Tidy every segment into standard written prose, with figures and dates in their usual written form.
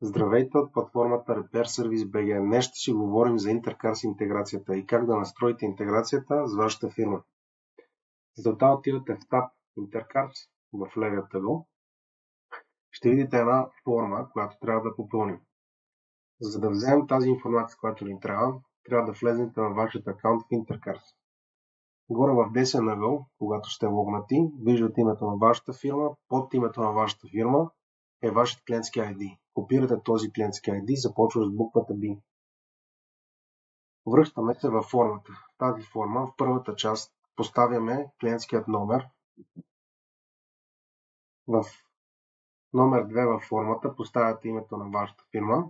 Здравейте от платформата Repair Service BG. Днес ще си говорим за Intercars интеграцията и как да настроите интеграцията с вашата фирма. За да отидете в таб Intercars в левия ъгъл, ще видите една форма, която трябва да попълним. За да вземем тази информация, която ни трябва да влезете на вашия акаунт в Intercars. Горе в десен ъгъл, когато сте логнати, виждате името на вашата фирма. Под името на вашата фирма е вашият клиентски ID. Копирате този клиентски ID, започва с буквата B. Връщаме се във формата. В тази форма, в първата част, поставяме клиентският номер. В номер 2 във формата поставяте името на вашата фирма,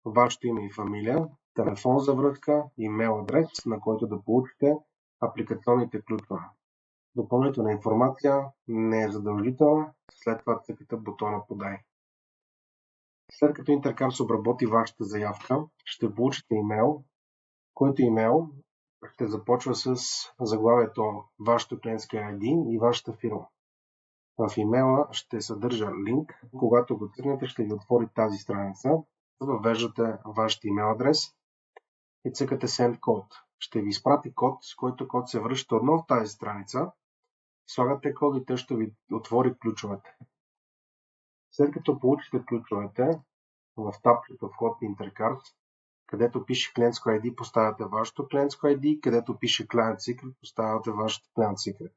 вашето име и фамилия, телефон за връзка, имейл адрес, на който да получите апликационните ключове. Допълнителна информация не е задължителна, след това цъкате бутона Подай. След като Intercars обработи вашата заявка, ще получите имейл, който имейл ще започва с заглавието вашето клиентски ID и вашата фирма. В имейла ще съдържа линк. Когато го цъкнете, ще ви отвори тази страница. Въвеждате вашия имейл адрес и цъкате Send Code. Ще ви изпрати код, с който код се връща отново в тази страница. Слагате код и те ще ви отвори ключовете. След като получите ключовете, в табчето вход Intercars, където пише клиентско ID, поставяте вашето клиентско ID, където пише Client Secret, поставяте вашето Client Secret.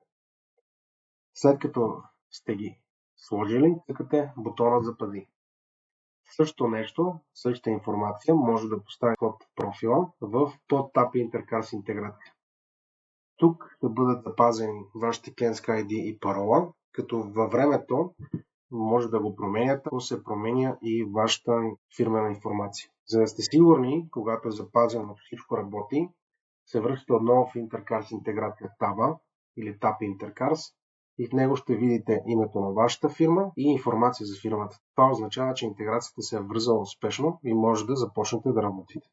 След като сте ги сложили, цъкате бутона Запази. Същото нещо, същата информация може да поставите под профила в подтаб Intercars интеграция. Тук ще бъдат запазени вашите клиентска ID и парола, като във времето може да го променяте, ако се променя и вашата фирмена информация. За да сте сигурни, когато е запазено всичко работи, се връщате отново в Intercars интеграция таба или таб Intercars и в него ще видите името на вашата фирма и информация за фирмата. Това означава, че интеграцията се е връзала успешно и може да започнете да работите.